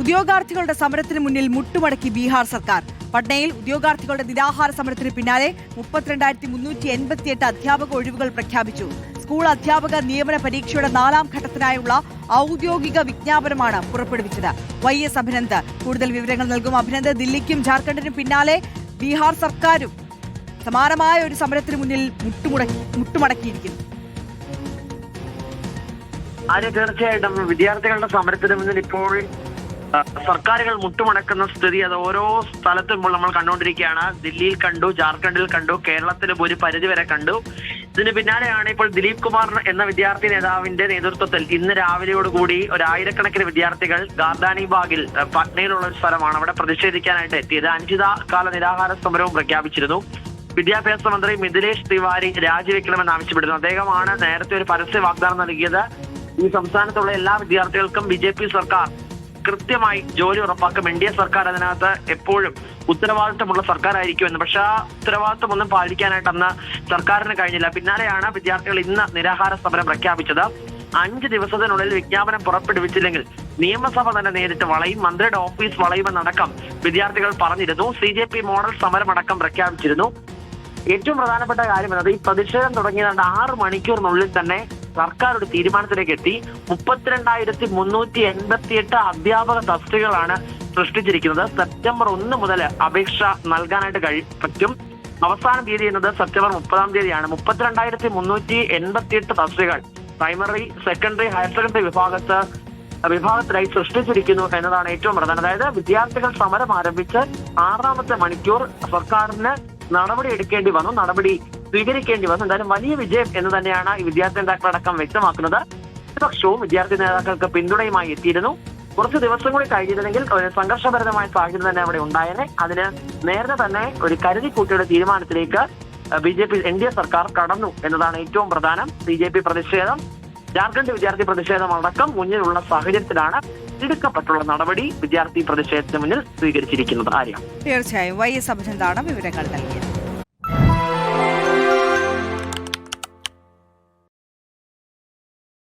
ഉദ്യോഗാർത്ഥികളുടെ സമരത്തിന് മുന്നിൽ മുട്ടുമടക്കി ബീഹാർ സർക്കാർ. പട്നയിൽ ഉദ്യോഗാർത്ഥികളുടെ നിരാഹാര സമരത്തിന് പിന്നാലെ 32,388 അധ്യാപക ഒഴിവുകൾ പ്രഖ്യാപിച്ചു. സ്കൂൾ അധ്യാപക നിയമന പരീക്ഷയുടെ 4ാം ഘട്ടത്തിനായുള്ള ഔദ്യോഗിക വിജ്ഞാപനമാണ് പുറപ്പെടുവിച്ചത്. YS അഭിനന്ദ് കൂടുതൽ വിവരങ്ങൾ നൽകും. അഭിനന്ദ്, ദില്ലിക്കും ജാർഖണ്ഡിനും പിന്നാലെ ബീഹാർ സർക്കാരും സമാനമായ ഒരു സമരത്തിന് മുന്നിൽ മുട്ടുമടക്കിയിരിക്കുന്നു. തീർച്ചയായിട്ടും വിദ്യാർത്ഥികളുടെ സമരത്തിന് മുന്നിൽ ഇപ്പോൾ സർക്കാരുകൾ മുട്ടുമടക്കുന്ന സ്ഥിതി അത് ഓരോ സ്ഥലത്തും ഇപ്പോൾ നമ്മൾ കണ്ടുകൊണ്ടിരിക്കുകയാണ്. ദില്ലിയിൽ കണ്ടു, ജാർഖണ്ഡിൽ കണ്ടു, കേരളത്തിലും ഒരു പരിധി വരെ കണ്ടു. ഇതിന് പിന്നാലെയാണ് ഇപ്പോൾ ദിലീപ് കുമാർ എന്ന വിദ്യാർത്ഥി നേതാവിന്റെ നേതൃത്വത്തിൽ ഇന്ന് രാവിലെയോടുകൂടി 1000കണക്കിന് വിദ്യാർത്ഥികൾ ഗാർദാനി ബാഗിൽ, പട്നയിലുള്ള ഒരു സ്ഥലമാണ്, അവിടെ പ്രതിഷേധിക്കാനായിട്ട് എത്തിയത്. അനിശ്ചിതകാല നിരാഹാര സമരവും പ്രഖ്യാപിച്ചിരുന്നു. വിദ്യാഭ്യാസ മന്ത്രി മിഥിലേഷ് തിവാരി രാജിവെക്കണമെന്ന് ആവശ്യപ്പെടുന്നു. അദ്ദേഹമാണ് നേരത്തെ ഒരു പരസ്യ വാഗ്ദാനം നൽകിയത്. ഈ സംസ്ഥാനത്തുള്ള എല്ലാ വിദ്യാർത്ഥികൾക്കും BJP സർക്കാർ കൃത്യമായി ജോലി ഉറപ്പാക്കും, NDA സർക്കാർ അതിനകത്ത് എപ്പോഴും ഉത്തരവാദിത്തമുള്ള സർക്കാരായിരിക്കുമെന്ന്. പക്ഷെ ആ ഉത്തരവാദിത്തം ഒന്നും പാലിക്കാനായിട്ട് അന്ന് സർക്കാരിന് കഴിഞ്ഞില്ല. പിന്നാലെയാണ് വിദ്യാർത്ഥികൾ ഇന്ന് നിരാഹാര സമരം പ്രഖ്യാപിച്ചത്. 5 ദിവസത്തിനുള്ളിൽ വിജ്ഞാപനം പുറപ്പെടുവിച്ചില്ലെങ്കിൽ നിയമസഭ തന്നെ നേരിട്ട് വളയും, മന്ത്രിയുടെ ഓഫീസ് വളയുമെന്നടക്കം വിദ്യാർത്ഥികൾ പറഞ്ഞിരുന്നു. CJP മോഡൽ സമരമടക്കം പ്രഖ്യാപിച്ചിരുന്നു. ഏറ്റവും പ്രധാനപ്പെട്ട കാര്യം എന്നത് ഈ പ്രതിഷേധം തുടങ്ങിയ 6 മണിക്കൂറിനുള്ളിൽ തന്നെ സർക്കാർ ഒരു തീരുമാനത്തിലേക്ക് എത്തി. 32,388 അധ്യാപക തസ്തികകളാണ് സൃഷ്ടിച്ചിരിക്കുന്നത്. സെപ്റ്റംബർ 1 മുതൽ അപേക്ഷ നൽകാനായിട്ട് പറ്റും. അവസാന തീയതി എന്നത് സെപ്റ്റംബർ 30-ാം തീയതിയാണ്. 32,388 തസ്തികകൾ പ്രൈമറി, സെക്കൻഡറി, ഹയർ സെക്കൻഡറി വിഭാഗത്തിലായി സൃഷ്ടിച്ചിരിക്കുന്നു എന്നതാണ് ഏറ്റവും പ്രധാനം. അതായത് വിദ്യാർത്ഥികൾ സമരം ആരംഭിച്ച് 6ാമത്തെ മണിക്കൂർ സർക്കാരിന് നടപടി എടുക്കേണ്ടി വന്നു, നടപടി സ്വീകരിക്കേണ്ടി വന്നു. എന്തായാലും വലിയ വിജയം എന്ന് തന്നെയാണ് ഈ വിദ്യാർത്ഥി നേതാക്കളടക്കം വ്യക്തമാക്കുന്നത്. പ്രതിപക്ഷവും വിദ്യാർത്ഥി നേതാക്കൾക്ക് പിന്തുണയുമായി എത്തിയിരുന്നു. കുറച്ച് ദിവസം കൂടി കഴിഞ്ഞിരുന്നെങ്കിൽ ഒരു സംഘർഷഭരിതമായ സാഹചര്യം തന്നെ അവിടെ ഉണ്ടായേനെ. അതിന് നേരത്തെ തന്നെ ഒരു കരുതിക്കൂട്ടിയുടെ തീരുമാനത്തിലേക്ക് BJP NDA സർക്കാർ കടന്നു എന്നതാണ് ഏറ്റവും പ്രധാനം. CJP പ്രതിഷേധം, ജാർഖണ്ഡ് വിദ്യാർത്ഥി പ്രതിഷേധം അടക്കം മുന്നിലുള്ള സാഹചര്യത്തിലാണ് എടുക്കപ്പെട്ടുള്ള നടപടി വിദ്യാർത്ഥി പ്രതിഷേധത്തിന് മുന്നിൽ സ്വീകരിച്ചിരിക്കുന്നത്. തീർച്ചയായും YS അഭിനന്ദാണ് വിവരങ്ങൾ നൽകിയത്.